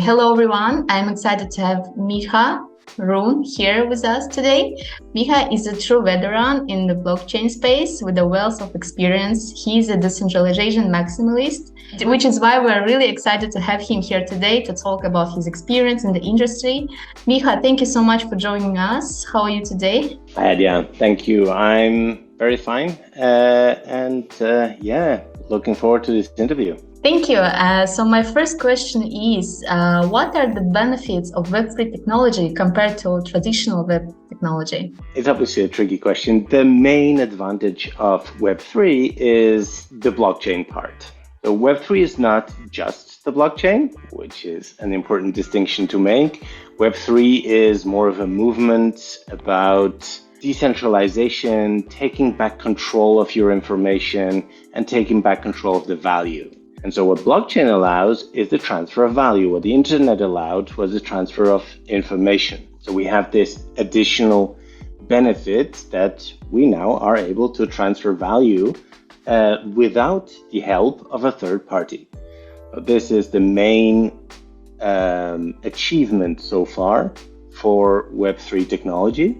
Hello everyone. I'm excited to have Micha Roon here with us today. Micha is a true veteran in the blockchain space with a wealth of experience. He's a decentralization maximalist, which is why we're really excited to have him here today to talk about his experience in the industry. Micha, thank you so much for joining us. How are you today? Hi, Adia. Thank you. I'm very fine. Looking forward to this interview. Thank you. So my first question is, what are the benefits of Web3 technology compared to traditional web technology? It's obviously a tricky question. The main advantage of Web3 is the blockchain part. So Web3 is not just the blockchain, which is an important distinction to make. Web3 is more of a movement about decentralization, taking back control of your information and taking back control of the value. And so what blockchain allows is the transfer of value. What the internet allowed was the transfer of information. So we have this additional benefit that we now are able to transfer value without the help of a third party. So this is the main achievement so far for Web3 technology.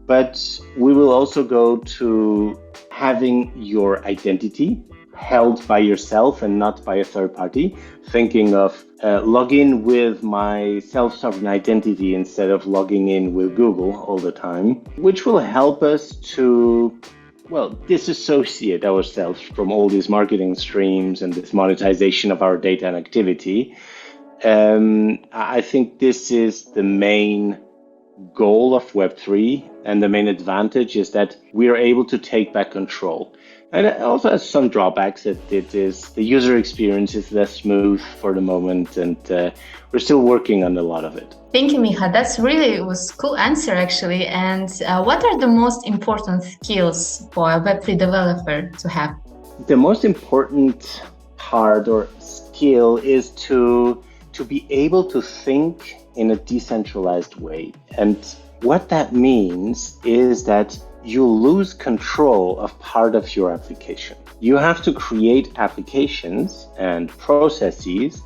But we will also go to having your identity held by yourself and not by a third party, thinking of log in with my self-sovereign identity instead of logging in with Google all the time, which will help us to, disassociate ourselves from all these marketing streams and this monetization of our data and activity. I think this is the main goal of Web3, and the main advantage is that we are able to take back control. And it also has some drawbacks. The user experience is less smooth for the moment, and we're still working on a lot of it. Thank you, Micha. Was a cool answer, actually. And what are the most important skills for a Web3 developer to have? The most important part or skill is to be able to think in a decentralized way. And what that means is that you lose control of part of your application. You have to create applications and processes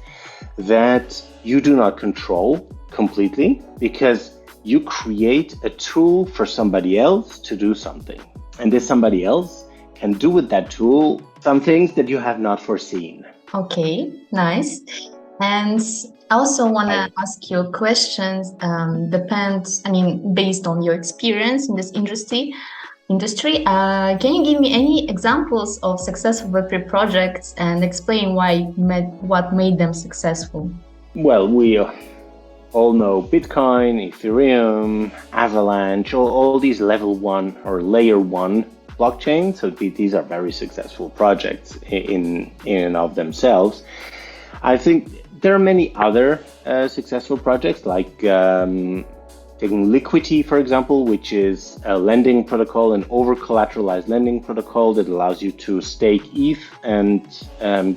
that you do not control completely because you create a tool for somebody else to do something. And this somebody else can do with that tool some things that you have not foreseen. Okay, nice. And I also want to ask you questions based on your experience in this industry. Can you give me any examples of successful Web3 projects and explain what made them successful? Well, we all know Bitcoin, Ethereum, Avalanche, all these level 1 or layer 1 blockchains. So these are very successful projects in and of themselves. I think there are many other successful projects like taking Liquidity, for example, which is a lending protocol, an over-collateralized lending protocol that allows you to stake ETH and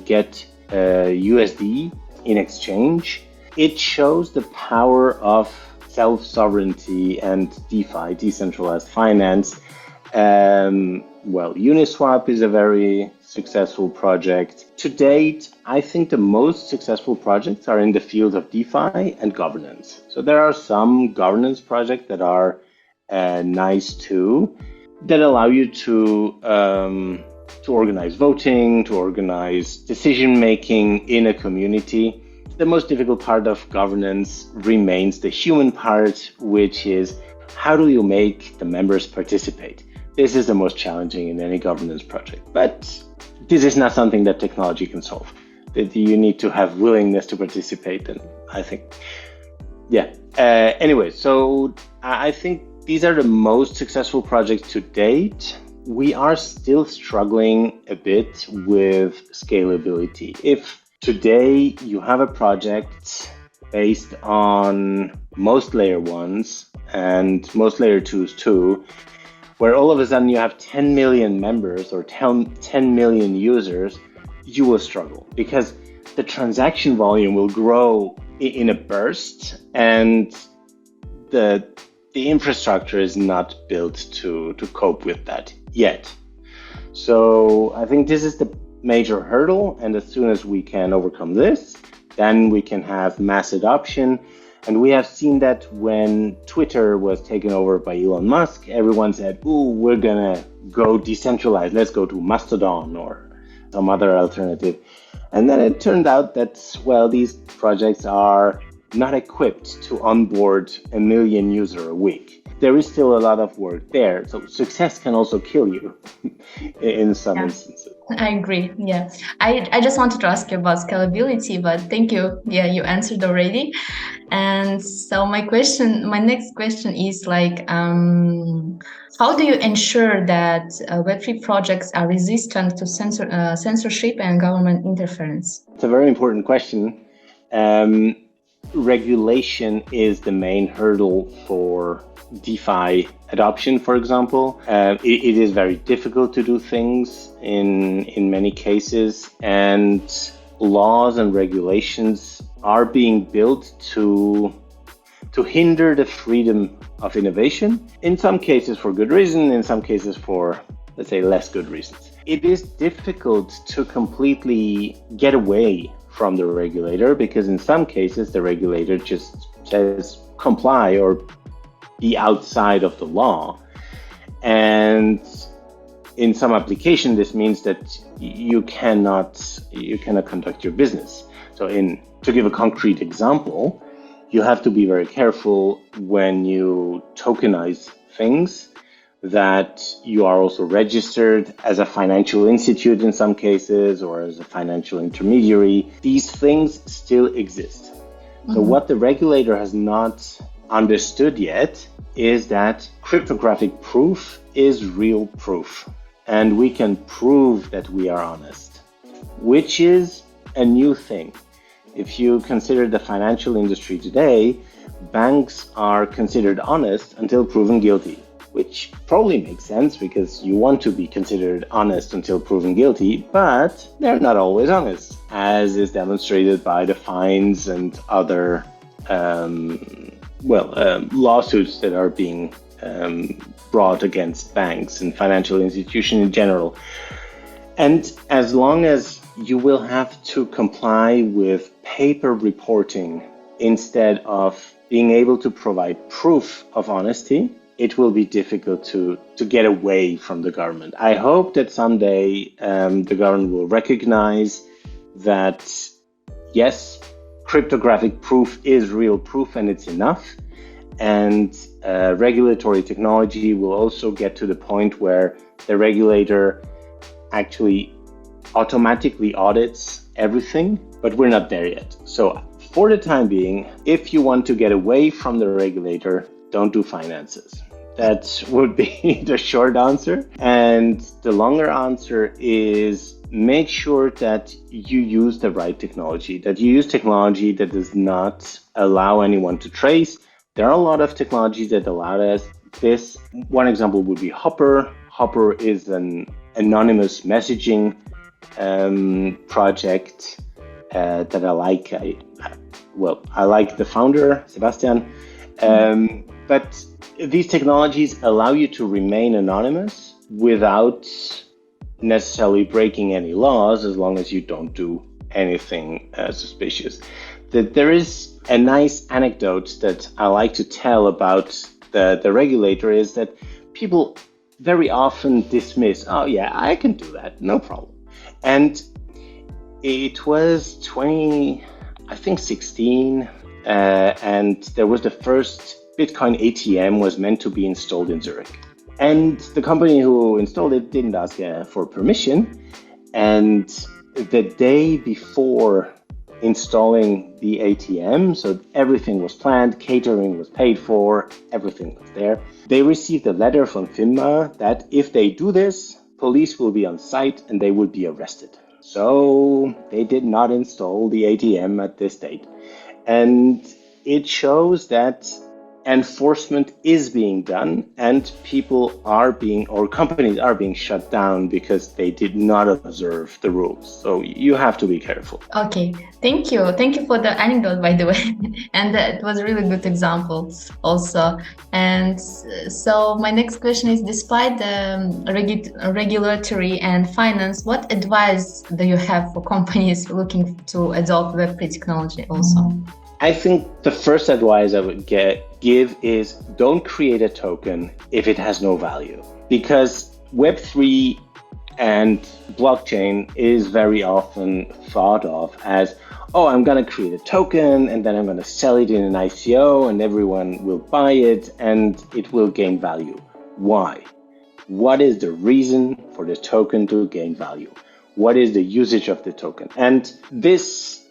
get USD in exchange. It shows the power of self-sovereignty and DeFi, decentralized finance. Uniswap is a very successful project. To date, I think the most successful projects are in the field of DeFi and governance. So there are some governance projects that are nice too, that allow you to organize voting, to organize decision-making in a community. The most difficult part of governance remains the human part, which is how do you make the members participate? This is the most challenging in any governance project, but this is not something that technology can solve. That you need to have willingness to participate, and I think, so I think these are the most successful projects to date. We are still struggling a bit with scalability. If today you have a project based on most layer 1s and most layer 2s too, where all of a sudden you have 10 million members or 10 million users, you will struggle because the transaction volume will grow in a burst and the infrastructure is not built to cope with that yet. So I think this is the major hurdle, and as soon as we can overcome this, then we can have mass adoption. And we have seen that when Twitter was taken over by Elon Musk, everyone said, "Ooh, we're going to go decentralized. Let's go to Mastodon or some other alternative." And then it turned out that, well, these projects are not equipped to onboard 1 million users a week. There is still a lot of work there. So success can also kill you in some instances. I agree. Yeah. I just wanted to ask you about scalability, but thank you. Yeah, you answered already. And so my next question is like, how do you ensure that Web3 projects are resistant to censorship and government interference? It's a very important question. Regulation is the main hurdle for DeFi adoption, for example. It is very difficult to do things in many cases, and laws and regulations are being built to hinder the freedom of innovation, in some cases for good reason, in some cases for, let's say, less good reasons. It is difficult to completely get away from the regulator, because in some cases the regulator just says comply or be outside of the law. And in some application, this means that you cannot conduct your business. So to give a concrete example, you have to be very careful when you tokenize things that you are also registered as a financial institute in some cases, or as a financial intermediary. These things still exist. So what the regulator has not understood yet is that cryptographic proof is real proof, and we can prove that we are honest, which is a new thing. If you consider the financial industry today, banks are considered honest until proven guilty, which probably makes sense because you want to be considered honest until proven guilty, but they're not always honest, as is demonstrated by the fines and other lawsuits that are being brought against banks and financial institutions in general. And as long as you will have to comply with paper reporting instead of being able to provide proof of honesty, it will be difficult to get away from the government. I hope that someday the government will recognize that, yes, cryptographic proof is real proof and it's enough. And regulatory technology will also get to the point where the regulator actually automatically audits everything, but we're not there yet. So for the time being, if you want to get away from the regulator, don't do finances. That would be the short answer. And the longer answer is make sure that you use the right technology, that you use technology that does not allow anyone to trace. There are a lot of technologies that allow this. One example would be Hopper. Hopper is an anonymous messaging project that I like. I like the founder, Sebastian. But these technologies allow you to remain anonymous without necessarily breaking any laws, as long as you don't do anything suspicious. There is a nice anecdote that I like to tell about the regulator, is that people very often dismiss, oh yeah, I can do that, no problem. And it was 2016, and there was the first Bitcoin ATM was meant to be installed in Zurich. And the company who installed it didn't ask for permission. And the day before installing the ATM, so everything was planned, catering was paid for, everything was there. They received a letter from FINMA that if they do this, police will be on site and they would be arrested. So they did not install the ATM at this date. And it shows that enforcement is being done, and companies are being shut down because they did not observe the rules. So you have to be careful. Okay, thank you. Thank you for the anecdote, by the way. And it was a really good example also. And so my next question is, despite the regulatory and finance, what advice do you have for companies looking to adopt Web3 technology also? I think the first advice I would give is don't create a token if it has no value, because Web3 and blockchain is very often thought of as, oh, I'm going to create a token and then I'm going to sell it in an ICO and everyone will buy it and it will gain value. Why? What is the reason for the token to gain value? What is the usage of the token? And this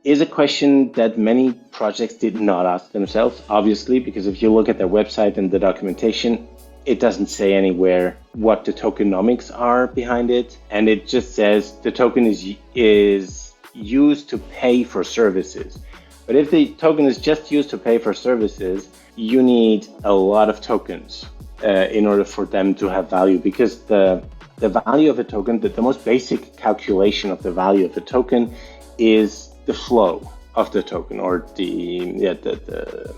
is a question that many projects did not ask themselves, obviously, because if you look at their website and the documentation, it doesn't say anywhere what the tokenomics are behind it. And it just says the token is used to pay for services. But if the token is just used to pay for services, you need a lot of tokens in order for them to have value, because the value of a token, the most basic calculation of the value of a token is the flow of the token, or the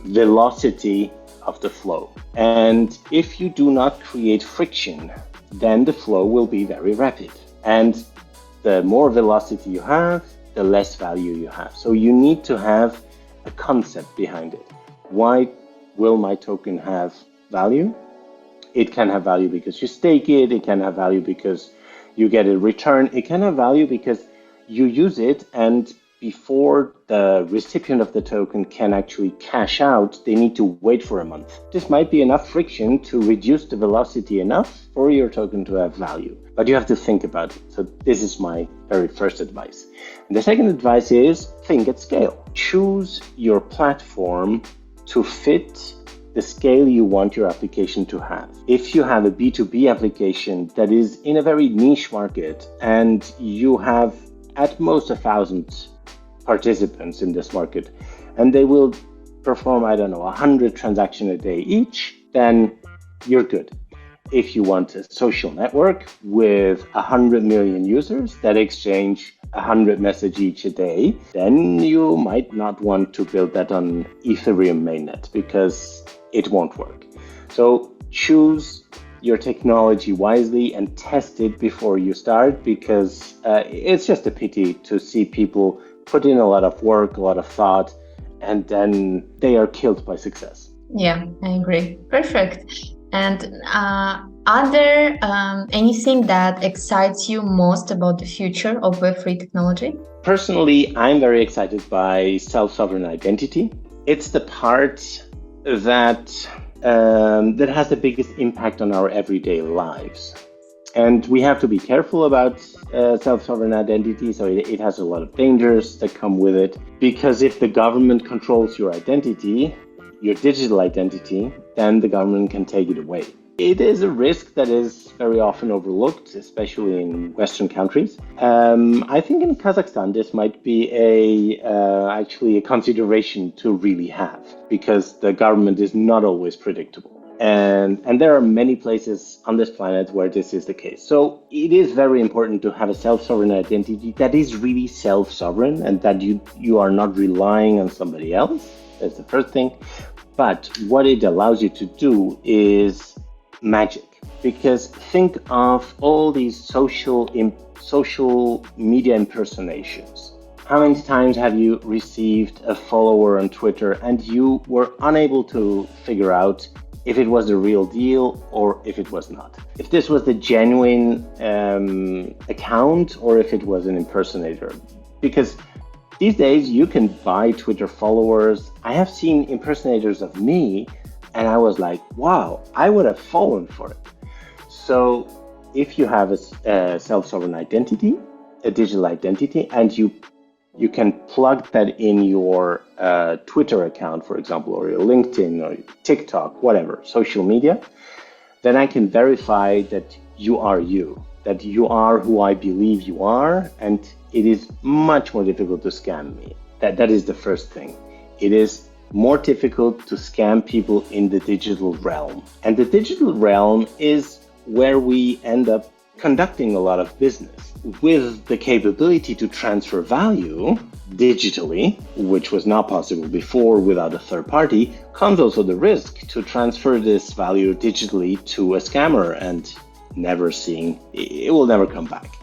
velocity of the flow. And if you do not create friction, then the flow will be very rapid. And the more velocity you have, the less value you have. So you need to have a concept behind it. Why will my token have value? It can have value because you stake it. It can have value because you get a return. It can have value because you use it, and before the recipient of the token can actually cash out, they need to wait for a month. This might be enough friction to reduce the velocity enough for your token to have value, but you have to think about it. So this is my very first advice. And the second advice is think at scale. Choose your platform to fit the scale you want your application to have. If you have a B2B application that is in a very niche market and you have at most 1,000 participants in this market, and they will perform, 100 transactions a day each, then you're good. If you want a social network with 100 million users that exchange 100 messages each a day, then you might not want to build that on Ethereum mainnet because it won't work. So choose your technology wisely and test it before you start, because it's just a pity to see people put in a lot of work, a lot of thought, and then they are killed by success. Yeah, I agree. Perfect. And are there anything that excites you most about the future of Web3 technology? Personally, I'm very excited by self-sovereign identity. It's the part that has the biggest impact on our everyday lives. And we have to be careful about self-sovereign identity. So it has a lot of dangers that come with it, because if the government controls your identity, your digital identity, then the government can take it away. It is a risk that is very often overlooked, especially in Western countries. I think in Kazakhstan, this might be actually a consideration to really have, because the government is not always predictable. And there are many places on this planet where this is the case. So it is very important to have a self-sovereign identity that is really self-sovereign, and that you are not relying on somebody else. That's the first thing. But what it allows you to do is magic. Because think of all these social media impersonations. How many times have you received a follower on Twitter and you were unable to figure out if it was the real deal or if it was not? If this was the genuine account or if it was an impersonator? Because these days you can buy Twitter followers. I have seen impersonators of me and I was like, wow, I would have fallen for it. So if you have a self-sovereign identity, a digital identity, and you can plug that in your Twitter account, for example, or your LinkedIn or TikTok, whatever, social media, then I can verify that you are you, that you are who I believe you are, and it is much more difficult to scam me. That is the first thing. It is more difficult to scam people in the digital realm. And the digital realm is where we end up conducting a lot of business. With the capability to transfer value digitally, which was not possible before without a third party, comes also the risk to transfer this value digitally to a scammer and it will never come back.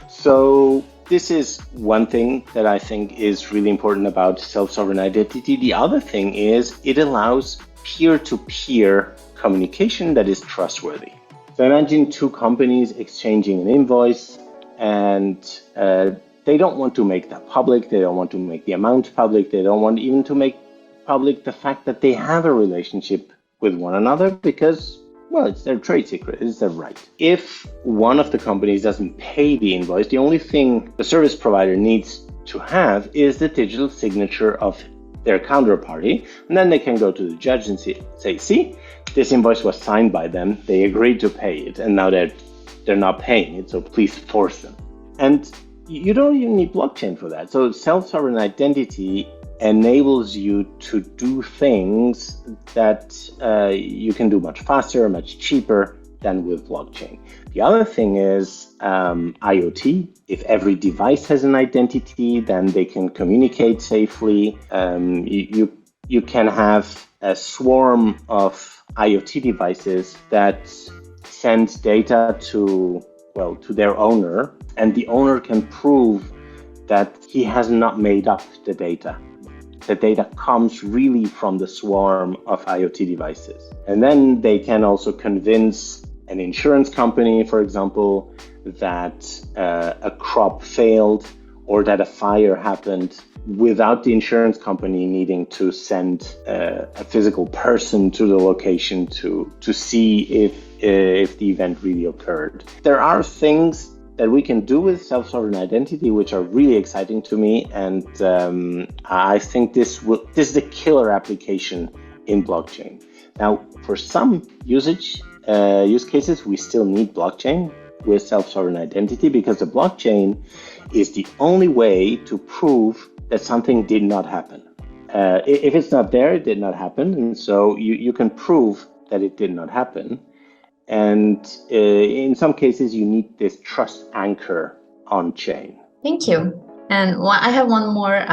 So this is one thing that I think is really important about self-sovereign identity. The other thing is it allows peer-to-peer communication that is trustworthy. So imagine two companies exchanging an invoice, and they don't want to make that public. They don't want to make the amount public. They don't want even to make public the fact that they have a relationship with one another because, well, it's their trade secret, it's their right. If one of the companies doesn't pay the invoice, the only thing the service provider needs to have is the digital signature of their counterparty. And then they can go to the judge and say, see, this invoice was signed by them. They agreed to pay it. And now they're not paying it. So please force them. And you don't even need blockchain for that. So self-sovereign identity enables you to do things that you can do much faster, much cheaper than with blockchain. The other thing is IoT. If every device has an identity, then they can communicate safely. You can have a swarm of IoT devices that send data to their owner, and the owner can prove that he has not made up the data. The data comes really from the swarm of IoT devices. And then they can also convince an insurance company, for example, that a crop failed or that a fire happened without the insurance company needing to send a physical person to the location to see if the event really occurred. There are things that we can do with self-sovereign identity, which are really exciting to me. And I think this is the killer application in blockchain. Now, for some use cases, we still need blockchain with self-sovereign identity because the blockchain is the only way to prove that something did not happen. If it's not there, it did not happen. And so you can prove that it did not happen. And in some cases, you need this trust anchor on chain. Thank you. And I have one more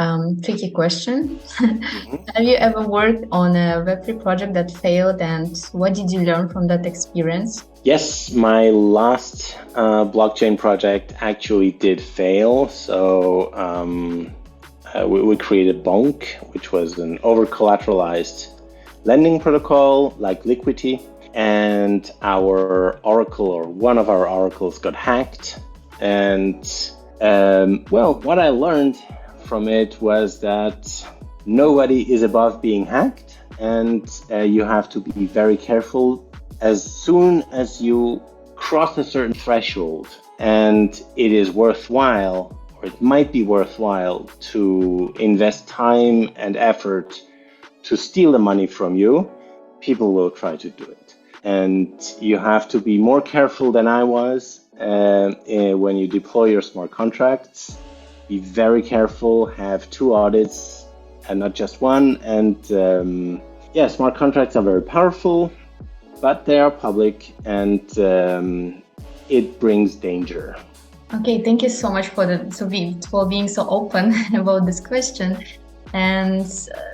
tricky question. Mm-hmm. Have you ever worked on a Web3 project that failed, and what did you learn from that experience? Yes, my last blockchain project actually did fail. So we created Bonk, which was an over-collateralized lending protocol like Liquidity. And our oracle, or one of our oracles, got hacked. And what I learned from it was that nobody is above being hacked, and you have to be very careful as soon as you cross a certain threshold and it is worthwhile, or it might be worthwhile, to invest time and effort to steal the money from you. People will try to do it. And you have to be more careful than I was when you deploy your smart contracts. Be very careful, have 2 audits and not just one. And smart contracts are very powerful, but they are public, and it brings danger. Okay, thank you so much for being so open about this question. And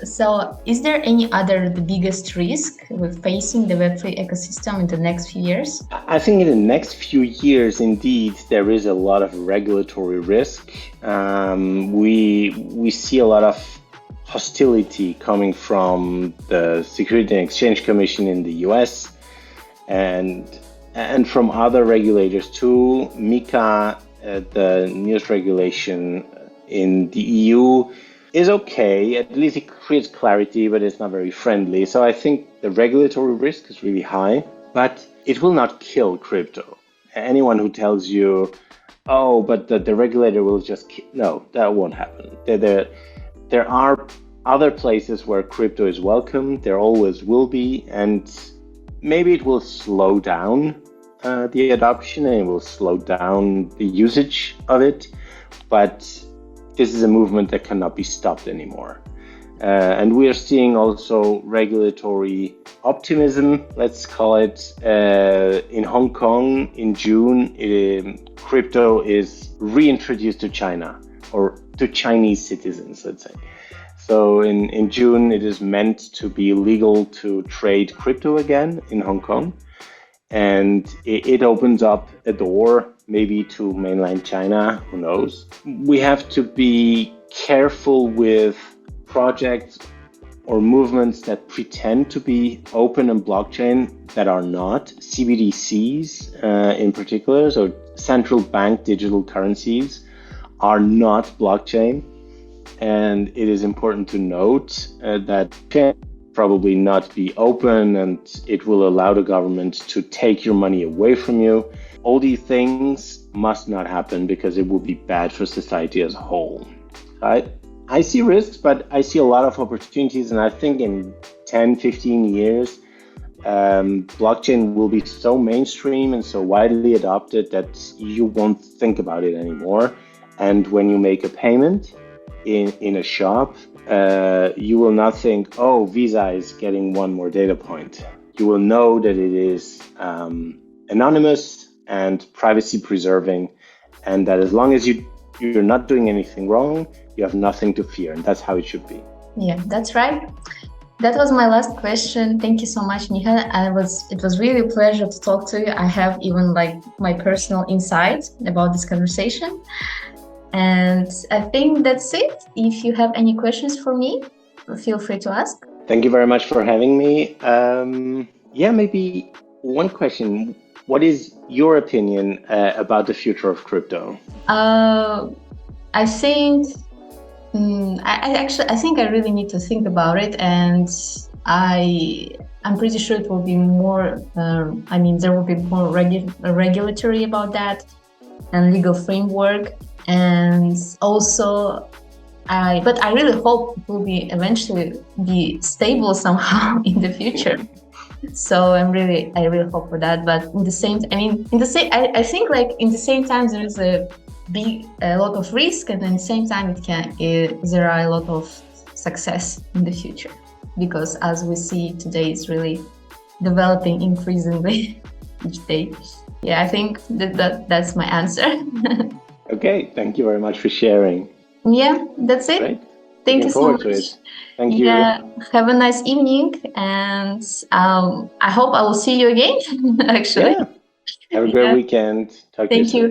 so, is there any other the biggest risk with facing the Web3 ecosystem in the next few years? I think in the next few years, indeed, there is a lot of regulatory risk. We see a lot of hostility coming from the Securities and Exchange Commission in the US and from other regulators too. MiCA, the news regulation in the EU, is okay. At least it creates clarity, but it's not very friendly. So I think the regulatory risk is really high, but it will not kill crypto. Anyone who tells you, oh, but the regulator will just no, that won't happen. There are other places where crypto is welcome. There always will be, and maybe it will slow down the adoption, and it will slow down the usage of it, but this is a movement that cannot be stopped anymore. And we are seeing also regulatory optimism, let's call it. In Hong Kong in June, crypto is reintroduced to China, or to Chinese citizens, let's say. So in June, it is meant to be legal to trade crypto again in Hong Kong. And it opens up a door maybe to mainland China, who knows. We have to be careful with projects or movements that pretend to be open and blockchain that are not. CBDCs in particular, so central bank digital currencies, are not blockchain. And it is important to note that can probably not be open, and it will allow the government to take your money away from you. All these things must not happen because it will be bad for society as a whole. I see risks, but I see a lot of opportunities, and I think in 10, 15 years, blockchain will be so mainstream and so widely adopted that you won't think about it anymore. And when you make a payment in a shop, you will not think, oh, Visa is getting one more data point. You will know that it is anonymous and privacy preserving, and that as long as you're not doing anything wrong, you have nothing to fear, and that's how it should be. Yeah, that's right. That was my last question. Thank you so much, Micha. It was really a pleasure to talk to you. I have even my personal insight about this conversation. And I think that's it. If you have any questions for me, feel free to ask. Thank you very much for having me. Maybe one question. What is your opinion about the future of crypto? I think I think I really need to think about it, and I'm pretty sure it will be more. There will be more regulatory about that and legal framework, and also but I really hope it will be eventually be stable somehow in the future. So I really hope for that. But in the same, I think in the same time there is a lot of risk, and at the same time there are a lot of success in the future, because as we see today, it's really developing increasingly each day. Yeah, I think that's my answer. Okay, thank you very much for sharing. Yeah, that's it. Great. Thank you so much. To it. Thank you. Yeah, have a nice evening, and I hope I will see you again. Actually. Yeah. Have a great weekend. Talk to you soon. Thank you.